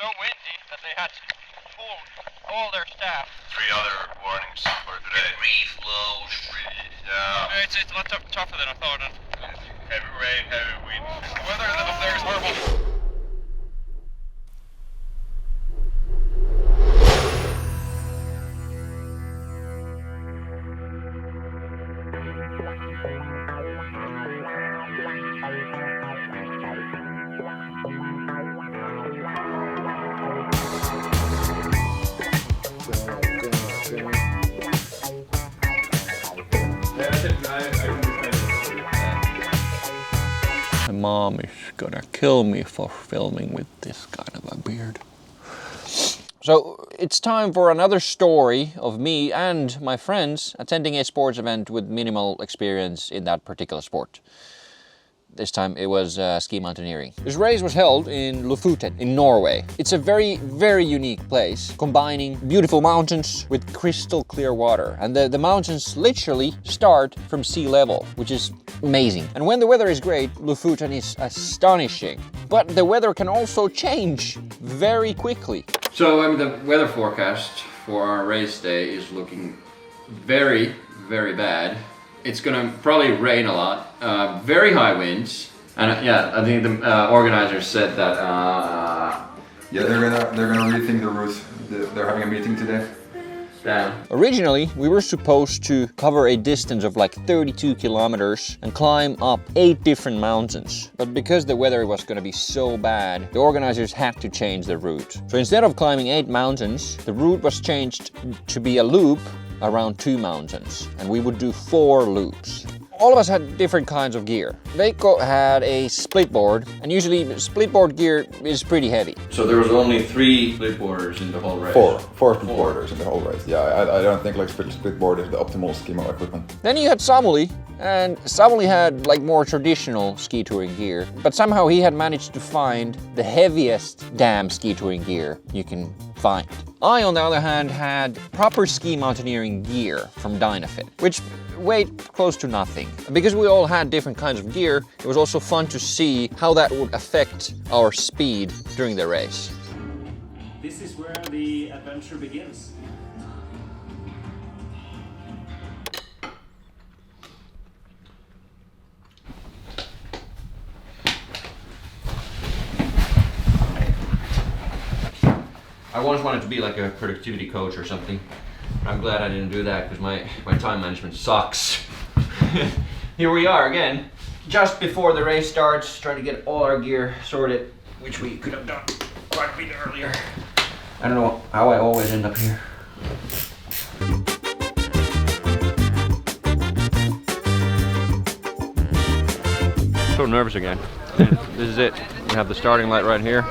so windy that they had to pull all their staff. 3 other warnings for today. Reflow. Yeah. It's a lot tougher than I thought. Heavy rain, heavy wind. The weather up there is horrible. My mom is gonna kill me for filming with this kind of a beard. So it's time for another story of me and my friends attending a sports event with minimal experience in that particular sport. This time it was ski mountaineering. This race was held in Lofoten in Norway. It's a very, very unique place, combining beautiful mountains with crystal clear water. And the mountains literally start from sea level, which is amazing. And when the weather is great, Lofoten is astonishing. But the weather can also change very quickly. So the weather forecast for our race day is looking very, very bad. It's gonna probably rain a lot, very high winds, and yeah, I think the organizers said that. Yeah, they're gonna rethink the route. They're having a meeting today. Damn. Originally, we were supposed to cover a distance of like 32 kilometers and climb up 8 different mountains. But because the weather was gonna be so bad, the organizers had to change the route. So instead of climbing 8 mountains, the route was changed to be a loop around 2 mountains, and we would do 4 loops. All of us had different kinds of gear. Veikko had a split board, and usually split board gear is pretty heavy. So there was only 3 split boarders in the whole race? Four split boarders in the whole race. Yeah, I don't think like split board is the optimal scheme of equipment. Then you had Samuli, and Samuli had like more traditional ski touring gear, but somehow he had managed to find the heaviest damn ski touring gear you can find. I, on the other hand, had proper ski mountaineering gear from Dynafit, which weighed close to nothing. Because we all had different kinds of gear, it was also fun to see how that would affect our speed during the race. This is where the adventure begins. I once wanted to be like a productivity coach or something. I'm glad I didn't do that because my time management sucks. Here we are again, just before the race starts, trying to get all our gear sorted, which we could have done quite a bit earlier. I don't know how I always end up here. So nervous again. This is it. We have the starting light right here.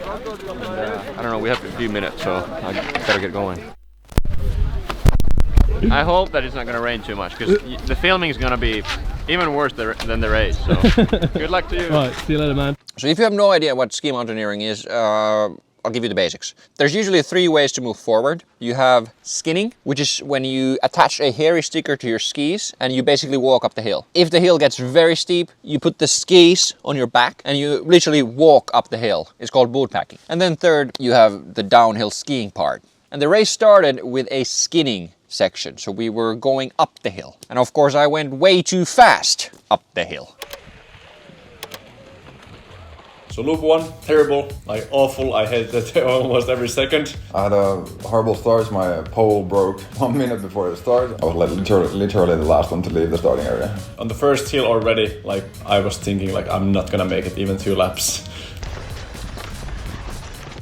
And, I don't know, we have a few minutes, so I better get going. I hope that it's not going to rain too much, because the filming is going to be even worse than the race, so good luck to you. Right, see you later, man. So if you have no idea what ski mountaineering is, I'll give you the basics. There's usually 3 ways to move forward. You have skinning, which is when you attach a hairy sticker to your skis and you basically walk up the hill. If the hill gets very steep, you put the skis on your back and you literally walk up the hill. It's called boot packing. And then third, you have the downhill skiing part. And the race started with a skinning section, so we were going up the hill. And of course I went way too fast up the hill. So loop 1, terrible, like awful, I hated it almost every second. I had a horrible start. My pole broke 1 minute before the start. I was like literally the last one to leave the starting area. On the first hill already, like I was thinking like I'm not gonna make it even 2 laps.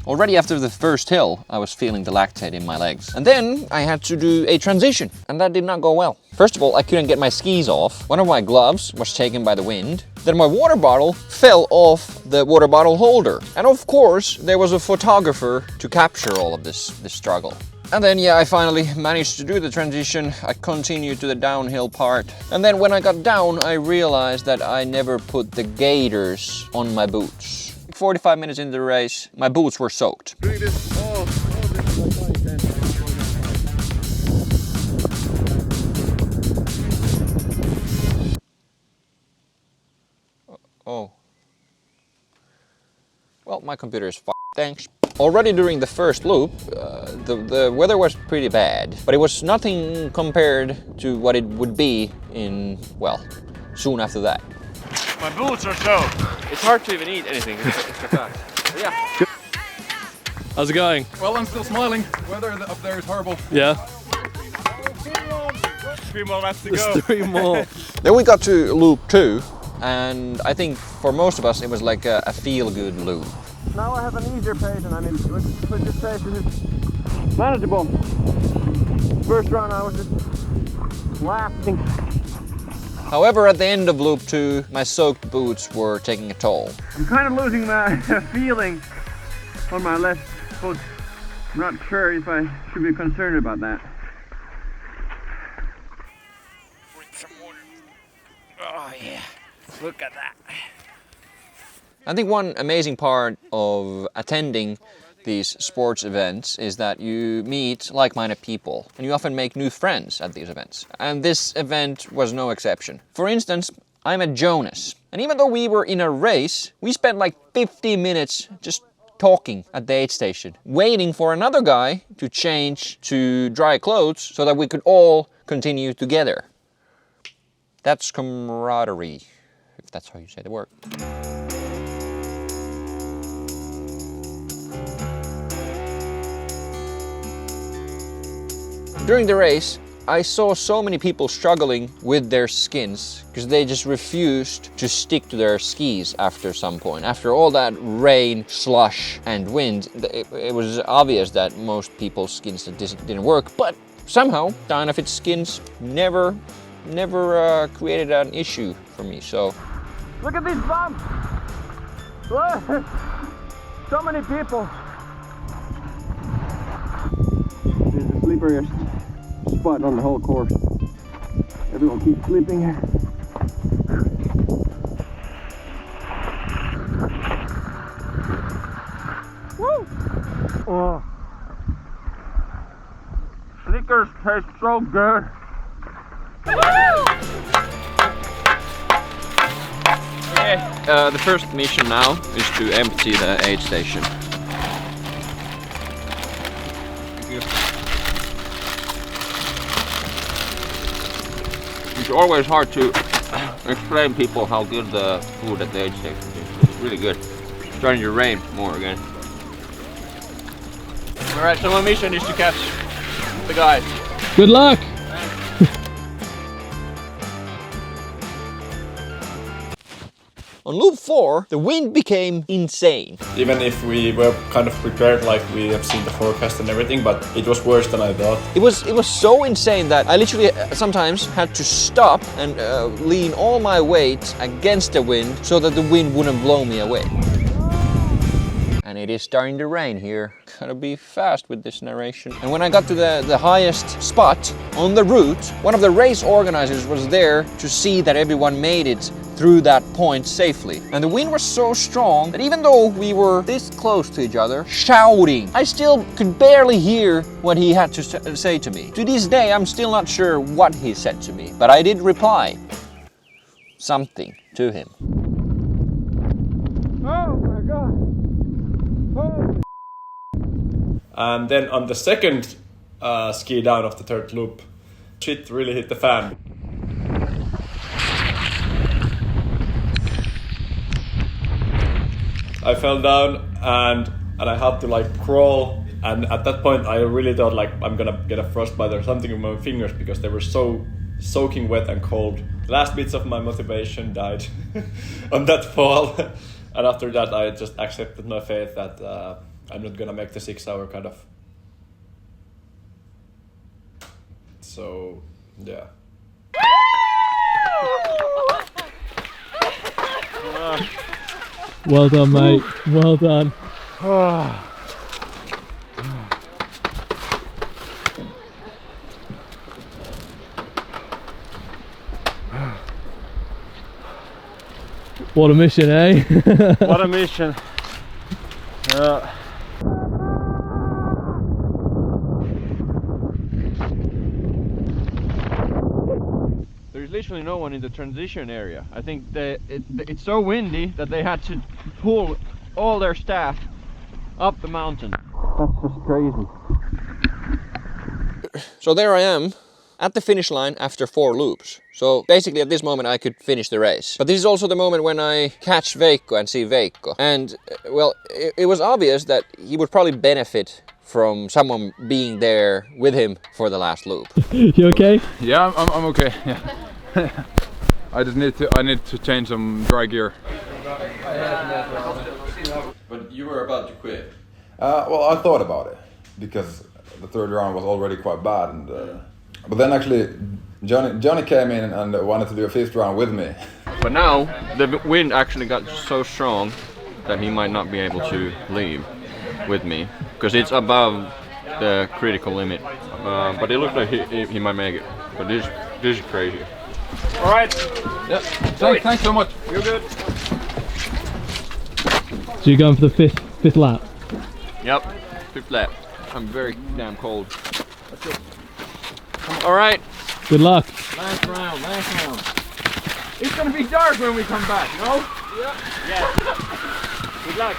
Already after the first hill, I was feeling the lactate in my legs. And then I had to do a transition, and that did not go well. First of all, I couldn't get my skis off. One of my gloves was taken by the wind. Then my water bottle fell off the water bottle holder. And of course, there was a photographer to capture all of this struggle. And then, yeah, I finally managed to do the transition. I continued to the downhill part. And then when I got down, I realized that I never put the gaiters on my boots. 45 minutes into the race, my boots were soaked. Oh. Well, my computer is f***ed. Thanks. Already during the first loop, the weather was pretty bad, but it was nothing compared to what it would be in, well, soon after that. My boots are soaked. It's hard to even eat anything. It's so fast. Yeah. How's it going? Well, I'm still smiling. Weather up there is horrible. Yeah. 3 more laps to There's go. 3 more. Then we got to loop 2, and I think for most of us it was like a feel-good loop. Now I have an easier pace and I mean, with this pace is manageable. First round I was just laughing. However, at the end of loop 2, my soaked boots were taking a toll. I'm kind of losing my feeling on my left foot. I'm not sure if I should be concerned about that. Oh yeah, look at that. I think one amazing part of attending these sports events is that you meet like-minded people and you often make new friends at these events. And this event was no exception. For instance, I met Jonas, and even though we were in a race, we spent like 50 minutes just talking at the aid station, waiting for another guy to change to dry clothes so that we could all continue together. That's camaraderie, if that's how you say the word. During the race, I saw so many people struggling with their skins because they just refused to stick to their skis after some point. After all that rain, slush and wind, it was obvious that most people's skins didn't work, but somehow Dynafit's skins never created an issue for me, so... Look at these bumps! So many people! This is the slipperiest spot on the whole course. Everyone keeps slipping here. Woo! Oh. Snickers taste so good. The first mission now is to empty the aid station. It's always hard to explain people how good the food at the aid station is. It's really good. It's starting to rain more again. Alright, so my mission is to catch the guys. Good luck! On loop 4, the wind became insane. Even if we were kind of prepared, like we have seen the forecast and everything, but it was worse than I thought. It was so insane that I literally sometimes had to stop and lean all my weight against the wind so that the wind wouldn't blow me away. And it is starting to rain here. Gotta be fast with this narration. And when I got to the highest spot on the route, one of the race organizers was there to see that everyone made it through that point safely. And the wind was so strong that even though we were this close to each other, shouting, I still could barely hear what he had to say to me. To this day, I'm still not sure what he said to me, but I did reply something to him. Oh my god! Oh. And then on the second ski down of the third loop, shit really hit the fan. I fell down and I had to like crawl, and at that point I really thought like I'm gonna get a frostbite or something with my fingers because they were so soaking wet and cold. The last bits of my motivation died on that fall, and after that I just accepted my fate that I'm not gonna make the 6 hour cut off. So yeah. Well done, mate. Well done. What a mission, eh? What a mission. There's literally no one in the transition area. I think it's so windy that they had to pull all their staff Up the mountain. That's just crazy. So there I am at the finish line after 4 loops. So basically at this moment I could finish the race. But this is also the moment when I catch Veikko and see Veikko. And well, it was obvious that he would probably benefit from someone being there with him for the last loop. You okay? Yeah, I'm okay. Yeah. I need to change some dry gear. But you were about to quit. Well, I thought about it because the third round was already quite bad, and but then actually Johnny came in and wanted to do a 5th round with me. But now the wind actually got so strong that he might not be able to leave with me because it's above the critical limit. But it looks like he might make it. But this is crazy. All right. Yeah. Thanks so much. You're good. So you're going for the fifth lap? Yep, 5th lap. I'm very damn cold. All right. Good luck. Last round. It's gonna be dark when we come back, no? Yeah. Yeah. Good luck.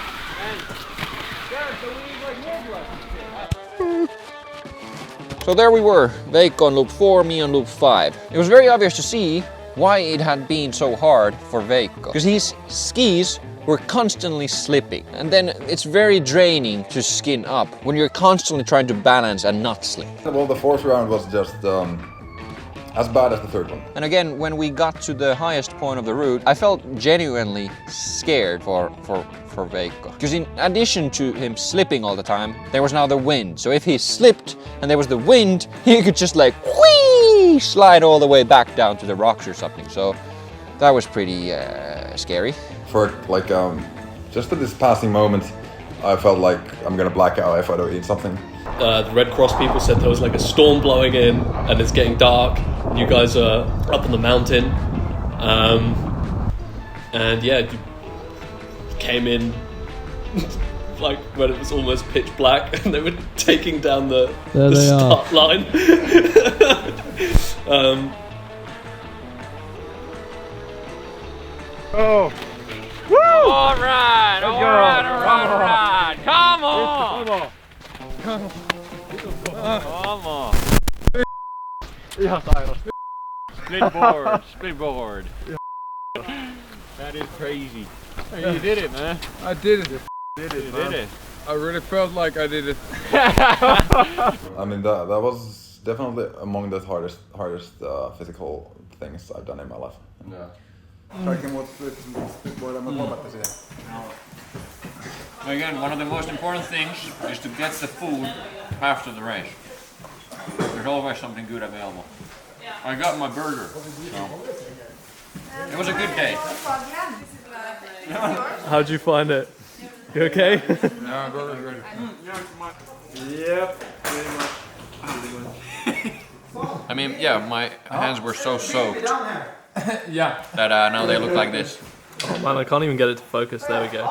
So there we were, Veikko on loop 4, me on loop 5. It was very obvious to see why it had been so hard for Veikko. Because his skis were constantly slipping. And then it's very draining to skin up when you're constantly trying to balance and not slip. Well, the 4th round was just as bad as the 3rd one. And again, when we got to the highest point of the route, I felt genuinely scared for Veikko. Because in addition to him slipping all the time, there was now the wind. So if he slipped and there was the wind, he could just like whee, slide all the way back down to the rocks or something. So that was pretty scary. For like just at this passing moment, I felt like I'm gonna black out if I don't eat something. The Red Cross people said there was like a storm blowing in and it's getting dark. You guys are up on the mountain. And yeah, you came in like when it was almost pitch black and they were taking down the start line. Oh. Woo! All right. Come on. Come on. Ihan sairas. Split board. That is crazy. You did it, man. I did it. You did it. I really felt like I did it. I mean, that was definitely among the hardest physical things I've done in my life. Yeah. Again, one of the most important things is to get the food after the race. There's always something good available. I got my burger, so it was a good day. How'd you find it? You okay? Yeah, burger's ready. Yep. I mean, yeah, my hands were so soaked Yeah. that now they look like this. Oh man, I can't even get it to focus. There we go.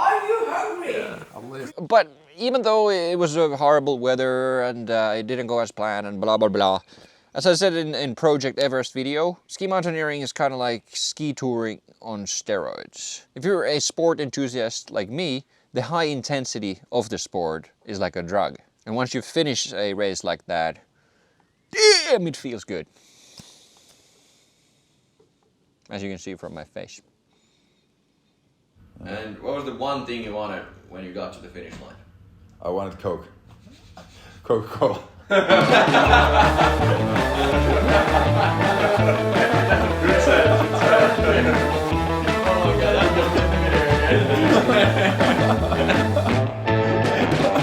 But even though it was horrible weather and it didn't go as planned and blah blah blah, as I said in Project Everest video, ski mountaineering is kind of like ski touring on steroids. If you're a sport enthusiast like me, the high intensity of the sport is like a drug. And once you finish a race like that, damn, it feels good. As you can see from my face. And what was the one thing you wanted when you got to the finish line? I wanted Coke. Coca-Cola.